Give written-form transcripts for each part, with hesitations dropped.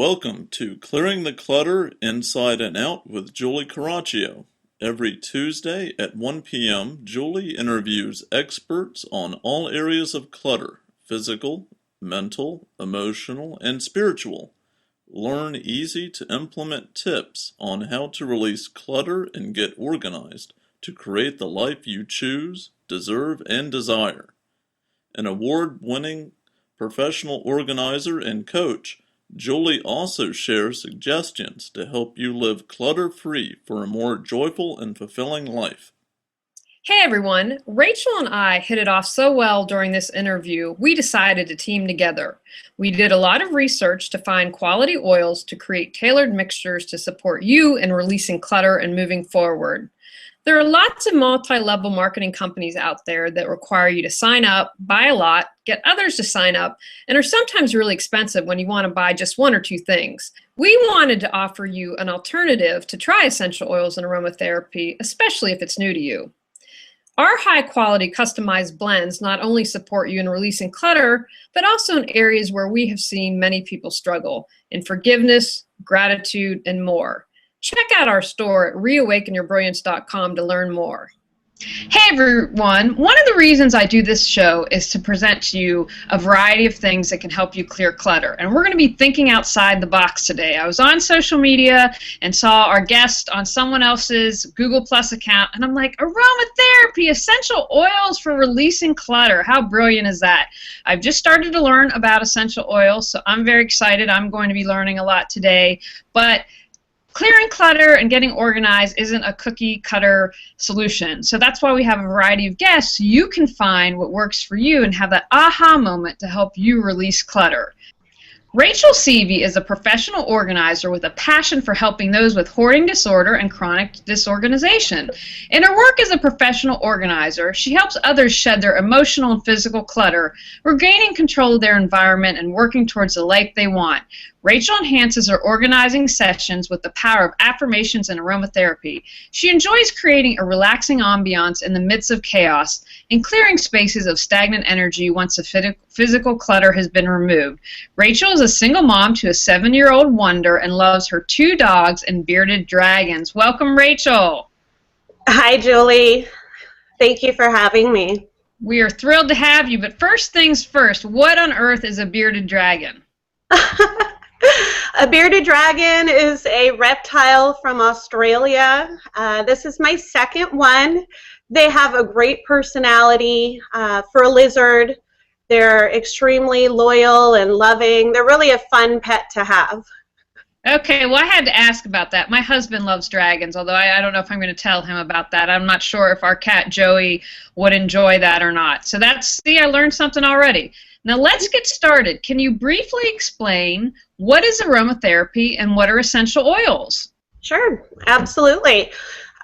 Welcome to Clearing the Clutter Inside and Out with Julie Caraccio. Every Tuesday at 1 p.m., Julie interviews experts on all areas of clutter: physical, mental, emotional, and spiritual. Learn easy to implement tips on how to release clutter and get organized to create the life you choose, deserve, and desire. An award-winning professional organizer and coach, Julie also shares suggestions to help you live clutter-free for a more joyful and fulfilling life. Hey everyone, Rachel and I hit it off so well during this interview, we decided to team together. We did a lot of research to find quality oils to create tailored mixtures to support you in releasing clutter and moving forward. There are lots of multi-level marketing companies out there that require you to sign up, buy a lot, get others to sign up, and are sometimes really expensive when you want to buy just one or two things. We wanted to offer you an alternative to try essential oils and aromatherapy, especially if it's new to you. Our high-quality customized blends not only support you in releasing clutter, but also in areas where we have seen many people struggle, in forgiveness, gratitude, and more. Check out our store at reawakenyourbrilliance.com to learn more. Hey everyone, one of the reasons I do this show is to present to you a variety of things that can help you clear clutter. And we're going to be thinking outside the box today. I was on social media and saw our guest on someone else's Google Plus account, and I'm like, aromatherapy, essential oils for releasing clutter. How brilliant is that? I've just started to learn about essential oils, so I'm very excited. I'm going to be learning a lot today. But clearing clutter and getting organized isn't a cookie cutter solution. So that's why we have a variety of guests so you can find what works for you and have that aha moment to help you release clutter. Rachel Seavey is a professional organizer with a passion for helping those with hoarding disorder and chronic disorganization. In her work as a professional organizer, she helps others shed their emotional and physical clutter, regaining control of their environment and working towards the life they want. Rachel enhances her organizing sessions with the power of affirmations and aromatherapy. She enjoys creating a relaxing ambiance in the midst of chaos and clearing spaces of stagnant energy once the physical clutter has been removed. Rachel is a single mom to a 7-year-old wonder and loves her 2 dogs and bearded dragons. Welcome, Rachel. Hi, Julie. Thank you for having me. We are thrilled to have you, but first things first, what on earth is a bearded dragon? A bearded dragon is a reptile from Australia. This is my second one. They have a great personality for a lizard. They're extremely loyal and loving. They're really a fun pet to have. Okay, well, I had to ask about that. My husband loves dragons, although I don't know if I'm going to tell him about that. I'm not sure if our cat Joey would enjoy that or not. So see, I learned something already. Now let's get started. Can you briefly explain what is aromatherapy and what are essential oils? Sure, absolutely.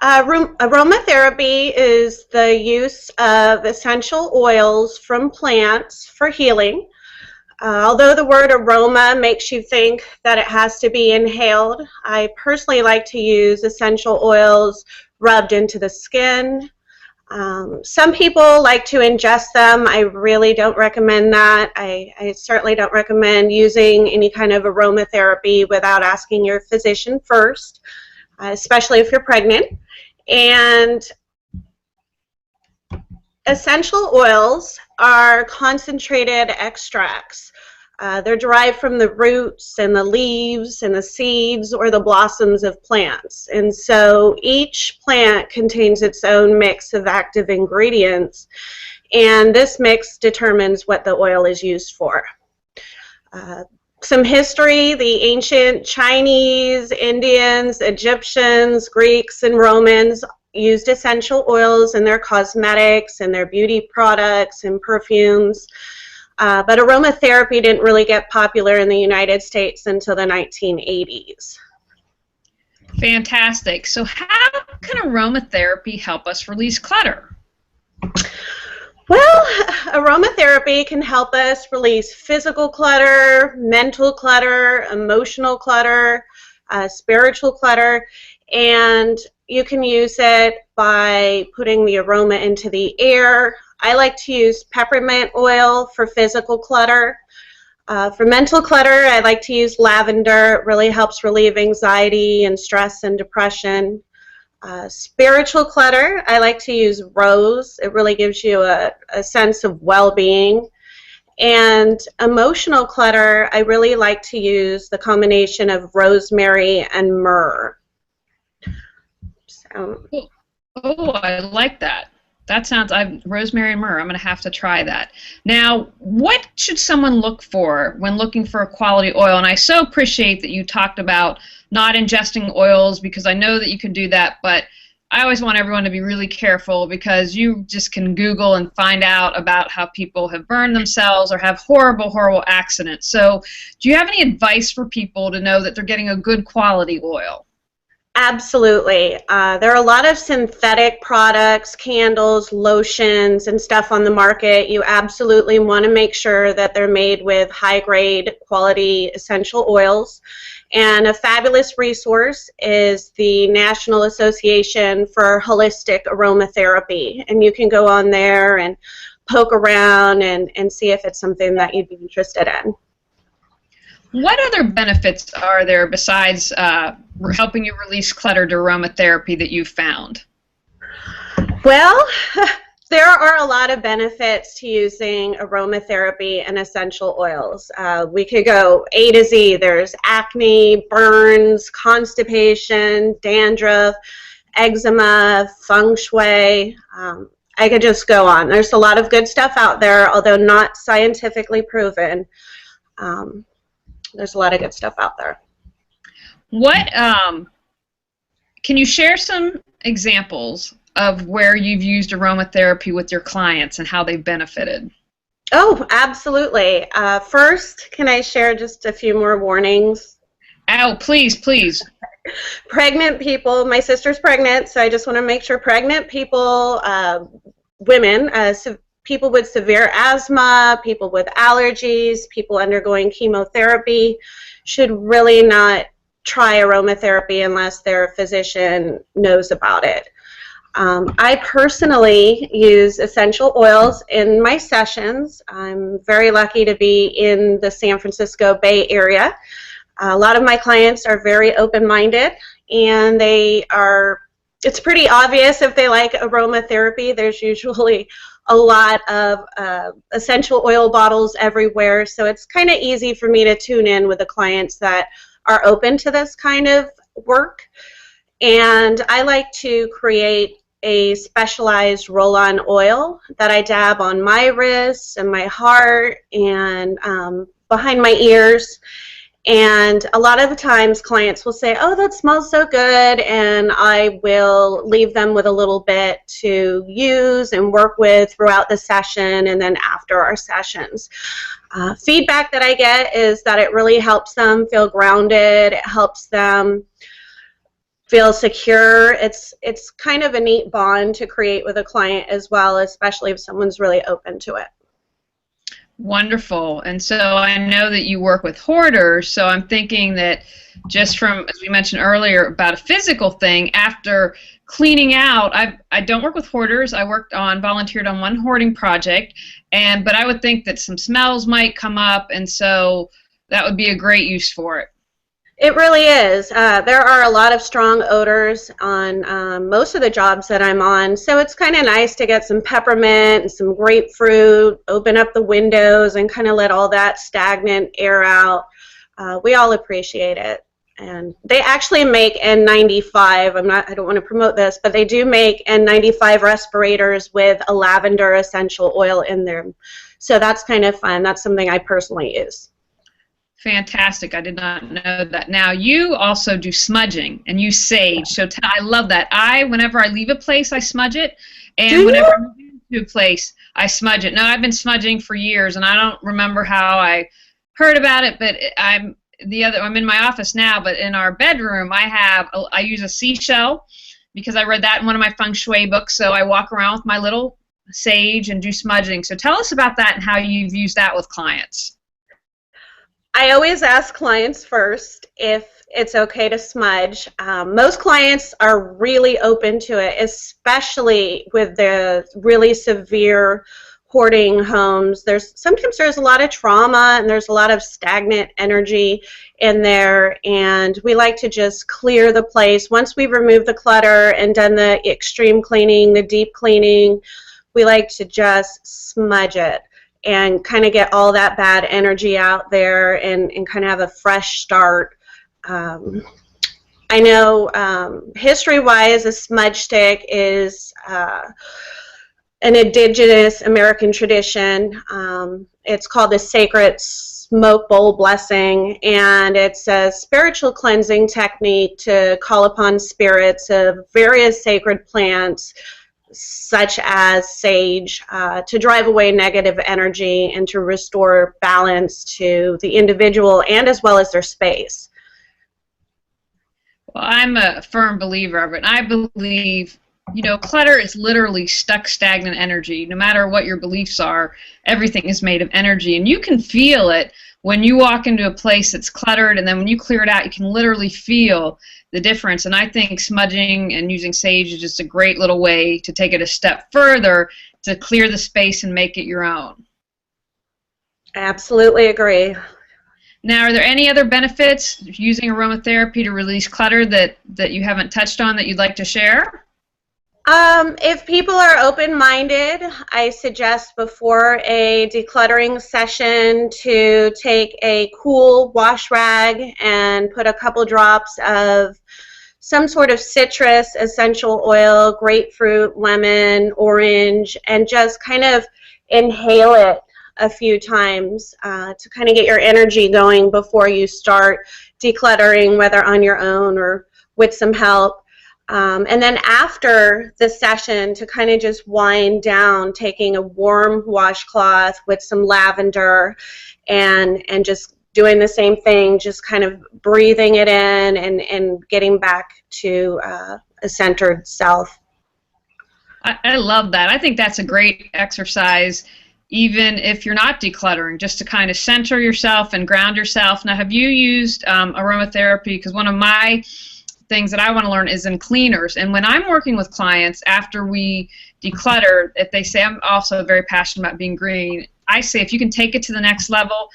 Aromatherapy is the use of essential oils from plants for healing. Although the word aroma makes you think that it has to be inhaled, I personally like to use essential oils rubbed into the skin. Some people like to ingest them. I really don't recommend that. I certainly don't recommend using any kind of aromatherapy without asking your physician first, especially if you're pregnant. And essential oils are concentrated extracts. They're derived from the roots and the leaves and the seeds or the blossoms of plants. And so each plant contains its own mix of active ingredients, and this mix determines what the oil is used for. Some history: the ancient Chinese, Indians, Egyptians, Greeks, and Romans used essential oils in their cosmetics and their beauty products and perfumes. But aromatherapy didn't really get popular in the United States until the 1980s. Fantastic. So how can aromatherapy help us release clutter? Well, aromatherapy can help us release physical clutter, mental clutter, emotional clutter, spiritual clutter, and you can use it by putting the aroma into the air. I like to use peppermint oil for physical clutter. For mental clutter, I like to use lavender. It really helps relieve anxiety and stress and depression. Spiritual clutter, I like to use rose. It really gives you a sense of well-being. And emotional clutter, I really like to use the combination of rosemary and myrrh. So. Oh, I like that. That sounds, rosemary and myrrh, I'm going to have to try that. Now, what should someone look for when looking for a quality oil? And I so appreciate that you talked about not ingesting oils, because I know that you can do that, but I always want everyone to be really careful, because you just can Google and find out about how people have burned themselves or have horrible, horrible accidents. So do you have any advice for people to know that they're getting a good quality oil? Absolutely. There are a lot of synthetic products, candles, lotions, and stuff on the market. You absolutely want to make sure that they're made with high-grade quality essential oils. And a fabulous resource is the National Association for Holistic Aromatherapy. And you can go on there and poke around and see if it's something that you'd be interested in. What other benefits are there besides helping you release clutter to aromatherapy that you've found? Well, there are a lot of benefits to using aromatherapy and essential oils. We could go A to Z. There's acne, burns, constipation, dandruff, eczema, feng shui. I could just go on. There's a lot of good stuff out there, although not scientifically proven. There's a lot of good stuff out there. What can you share some examples of where you've used aromatherapy with your clients and how they've benefited? Oh, absolutely. First, can I share just a few more warnings? Oh, please, please. Pregnant people, my sister's pregnant, so I just want to make sure pregnant people, women, people with severe asthma, people with allergies, people undergoing chemotherapy should really not try aromatherapy unless their physician knows about it. I personally use essential oils in my sessions. I'm very lucky to be in the San Francisco Bay Area. A lot of my clients are very open-minded, and it's pretty obvious if they like aromatherapy. There's usually a lot of essential oil bottles everywhere, so it's kind of easy for me to tune in with the clients that are open to this kind of work. And I like to create a specialized roll-on oil that I dab on my wrists and my heart and behind my ears. And a lot of the times clients will say, oh, that smells so good, and I will leave them with a little bit to use and work with throughout the session and then after our sessions. Feedback that I get is that it really helps them feel grounded, it helps them feel secure. It's kind of a neat bond to create with a client as well, especially if someone's really open to it. Wonderful. And so I know that you work with hoarders, so I'm thinking that just from, as we mentioned earlier, about a physical thing, after cleaning out, I don't work with hoarders. I volunteered on one hoarding project, but I would think that some smells might come up, and so that would be a great use for it. It really is. There are a lot of strong odors on most of the jobs that I'm on, so it's kind of nice to get some peppermint and some grapefruit, open up the windows and kind of let all that stagnant air out. We all appreciate it. And they actually make N95. I don't want to promote this, but they do make N95 respirators with a lavender essential oil in them. So that's kind of fun. That's something I personally use. Fantastic. I did not know that. Now, you also do smudging and use sage. So I love that. Whenever I leave a place, I smudge it. And whenever I move into a place, I smudge it. Now, I've been smudging for years, and I don't remember how I heard about it, but I'm in my office now, but in our bedroom, I use a seashell because I read that in one of my feng shui books. So I walk around with my little sage and do smudging. So tell us about that and how you've used that with clients. I always ask clients first if it's okay to smudge. Most clients are really open to it, especially with the really severe hoarding homes, sometimes there's a lot of trauma and there's a lot of stagnant energy in there, and we like to just clear the place. Once we've removed the clutter and done the extreme cleaning, the deep cleaning, we like to just smudge it and kind of get all that bad energy out there and kind of have a fresh start. I know history-wise, a smudge stick is an indigenous American tradition. It's called the sacred smoke bowl blessing, and it's a spiritual cleansing technique to call upon spirits of various sacred plants, such as sage, to drive away negative energy and to restore balance to the individual and as well as their space. Well, I'm a firm believer of it. I believe, you know, clutter is literally stuck, stagnant energy. No matter what your beliefs are, everything is made of energy. And you can feel it when you walk into a place that's cluttered, and then when you clear it out, you can literally feel the difference. And I think smudging and using sage is just a great little way to take it a step further to clear the space and make it your own. I absolutely agree. Now, are there any other benefits using aromatherapy to release clutter that you haven't touched on that you'd like to share? If people are open-minded, I suggest before a decluttering session to take a cool wash rag and put a couple drops of some sort of citrus, essential oil, grapefruit, lemon, orange, and just kind of inhale it a few times to kind of get your energy going before you start decluttering, whether on your own or with some help. And then after the session, to kind of just wind down, taking a warm washcloth with some lavender and just doing the same thing, just kind of breathing it in and getting back to a centered self. I love that. I think that's a great exercise, even if you're not decluttering, just to kind of center yourself and ground yourself. Now, have you used aromatherapy? Because one of my things that I want to learn is in cleaners. And when I'm working with clients after we declutter, if they say, I'm also very passionate about being green, I say if you can take it to the next level,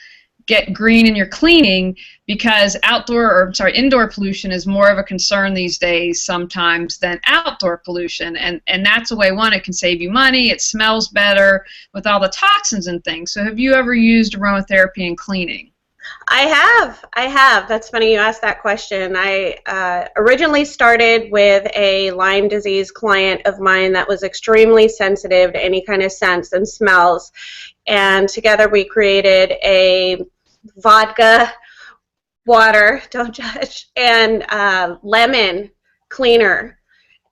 get green in your cleaning, because indoor pollution is more of a concern these days sometimes than outdoor pollution. And that's a way, one, it can save you money, it smells better with all the toxins and things. So have you ever used aromatherapy in cleaning? I have. That's funny you asked that question. I originally started with a Lyme disease client of mine that was extremely sensitive to any kind of scents and smells. And together we created a vodka, water, don't judge, and lemon cleaner.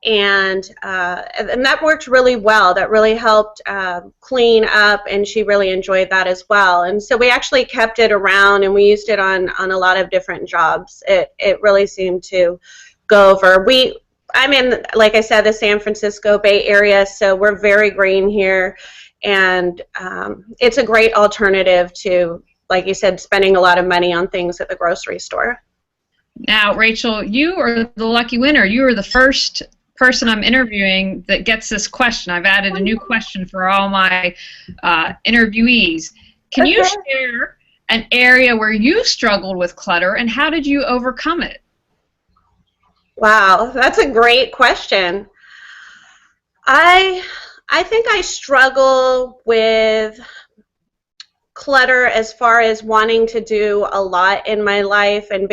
And that worked really well. That really helped clean up, and she really enjoyed that as well. And so we actually kept it around, and we used it on a lot of different jobs. It really seemed to go over. I'm in, like I said, the San Francisco Bay Area, so we're very green here, and it's a great alternative to, like you said, spending a lot of money on things at the grocery store. Now, Rachel, you are the lucky winner. You are the first person I'm interviewing that gets this question. I've added a new question for all my interviewees. Can you share an area where you struggled with clutter, and how did you overcome it? Wow, that's a great question. I think I struggle with clutter as far as wanting to do a lot in my life and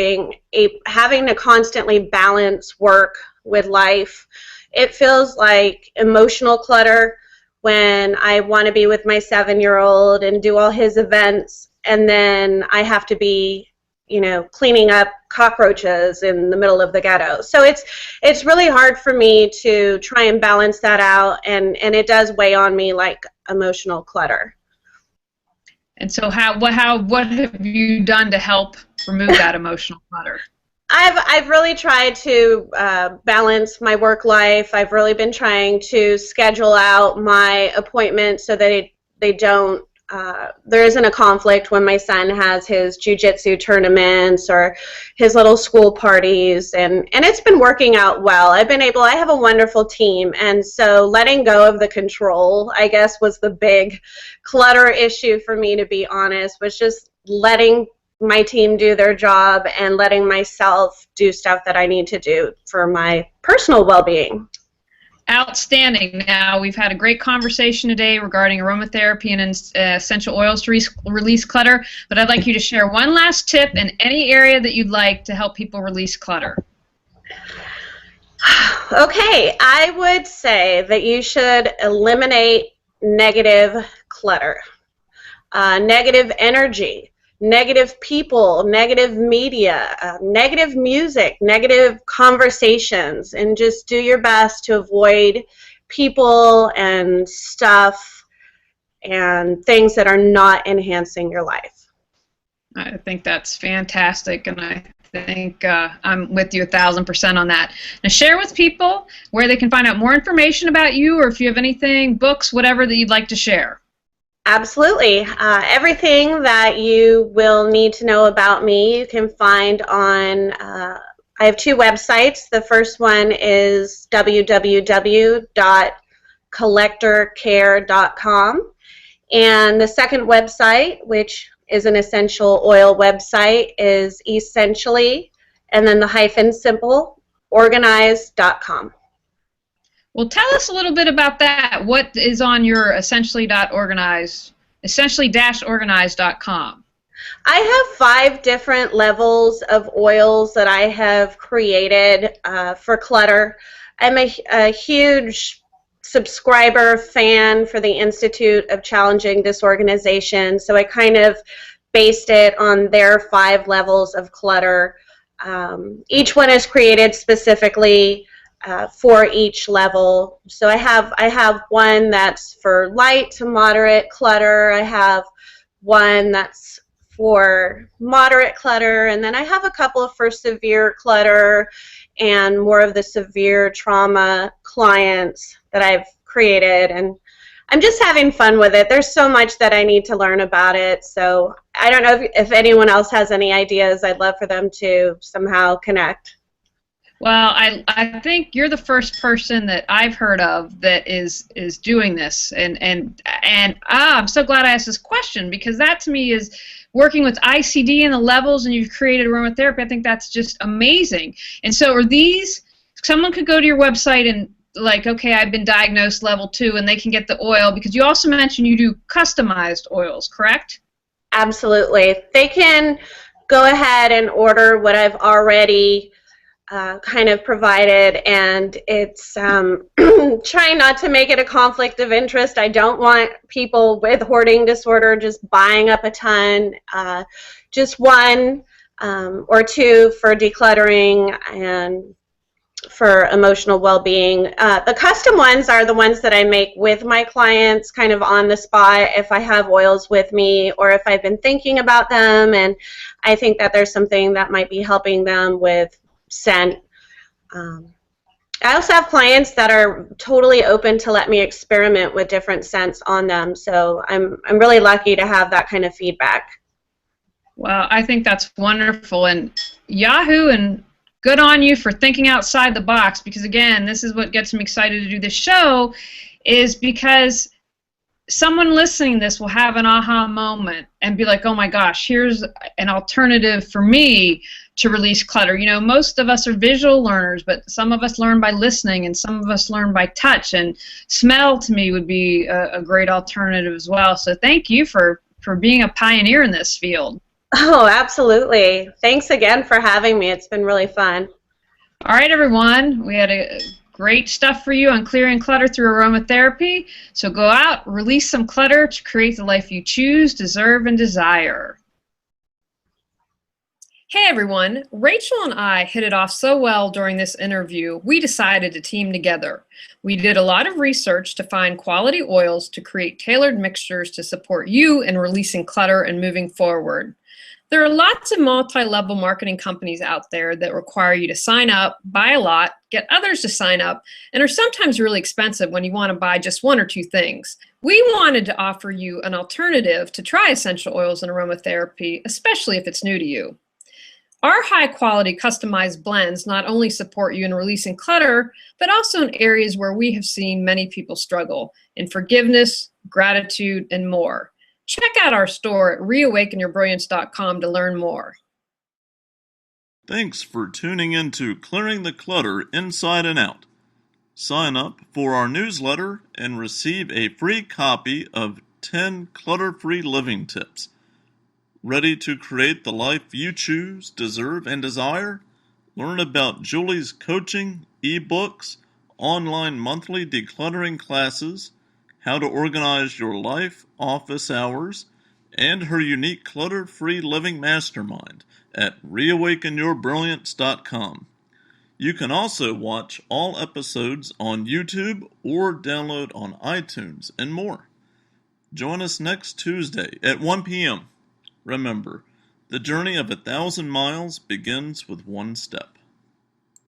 having to constantly balance work with life. It feels like emotional clutter when I want to be with my 7-year-old and do all his events, and then I have to be, cleaning up cockroaches in the middle of the ghetto. So it's really hard for me to try and balance that out, and it does weigh on me like emotional clutter. And so what have you done to help remove that emotional clutter? I've really tried to balance my work life. I've really been trying to schedule out my appointments so that they don't there isn't a conflict when my son has his jiu-jitsu tournaments or his little school parties, and it's been working out well. I have a wonderful team, and so letting go of the control, I guess, was the big clutter issue for me, to be honest, was just letting my team do their job and letting myself do stuff that I need to do for my personal well-being. Outstanding. Now, we've had a great conversation today regarding aromatherapy and essential oils to release clutter, but I'd like you to share one last tip in any area that you'd like to help people release clutter. Okay, I would say that you should eliminate negative clutter, negative energy, negative people, negative media, negative music, negative conversations, and just do your best to avoid people and stuff and things that are not enhancing your life. I think that's fantastic, and I think I'm with you 1,000% on that. Now, share with people where they can find out more information about you, or if you have anything, books, whatever that you'd like to share. Absolutely. Everything that you will need to know about me you can find on, I have two websites. The first one is www.collectorcare.com, and the second website, which is an essential oil website, is essentially, and then the hyphen symbol, organized.com. Well, tell us a little bit about that. What is on your essentially-organized.com? I have 5 different levels of oils that I have created for clutter. I'm a huge subscriber fan for the Institute of Challenging Disorganization, so I kind of based it on their 5 levels of clutter. Each one is created specifically for each level. So I have one that's for light to moderate clutter. I have one that's for moderate clutter, and then I have a couple for severe clutter and more of the severe trauma clients that I've created, and I'm just having fun with it. There's so much that I need to learn about it, so I don't know if anyone else has any ideas. I'd love for them to somehow connect. Well, I think you're the first person that I've heard of that is doing this, and I'm so glad I asked this question, because that to me is working with ICD and the levels, and you've created aromatherapy. I think that's just amazing. And so are these, someone could go to your website and like, okay, I've been diagnosed level 2, and they can get the oil, because you also mentioned you do customized oils, correct? Absolutely. They can go ahead and order what I've already kind of provided, and it's trying not to make it a conflict of interest. I don't want people with hoarding disorder just buying up a ton. Just 1 or 2 for decluttering and for emotional well-being. The custom ones are the ones that I make with my clients, kind of on the spot, if I have oils with me or if I've been thinking about them and I think that there's something that might be helping them with scent. I also have clients that are totally open to let me experiment with different scents on them, so I'm really lucky to have that kind of feedback. Well, I think that's wonderful, and Yahoo, and good on you for thinking outside the box, because again, this is what gets me excited to do this show, is because someone listening to this will have an aha moment and be like, oh my gosh, here's an alternative for me to release clutter. You know, most of us are visual learners, but some of us learn by listening, and some of us learn by touch, and smell to me would be a great alternative as well. So thank you for being a pioneer in this field. Oh, absolutely. Thanks again for having me. It's been really fun. All right, everyone. We had a great stuff for you on clearing clutter through aromatherapy. So go out, release some clutter to create the life you choose, deserve, and desire. Hey everyone, Rachel and I hit it off so well during this interview, we decided to team together. We did a lot of research to find quality oils to create tailored mixtures to support you in releasing clutter and moving forward. There are lots of multi-level marketing companies out there that require you to sign up, buy a lot, get others to sign up, and are sometimes really expensive when you want to buy just one or two things. We wanted to offer you an alternative to try essential oils and aromatherapy, especially if it's new to you. Our high-quality customized blends not only support you in releasing clutter, but also in areas where we have seen many people struggle, in forgiveness, gratitude, and more. Check out our store at reawakenyourbrilliance.com to learn more. Thanks for tuning in to Clearing the Clutter Inside and Out. Sign up for our newsletter and receive a free copy of 10 clutter-free living tips. Ready to create the life you choose, deserve, and desire? Learn about Julie's coaching, ebooks, online monthly decluttering classes, how to organize your life, office hours, and her unique clutter-free living mastermind at reawakenyourbrilliance.com. You can also watch all episodes on YouTube or download on iTunes and more. Join us next Tuesday at 1 p.m. Remember, the journey of 1,000 miles begins with one step.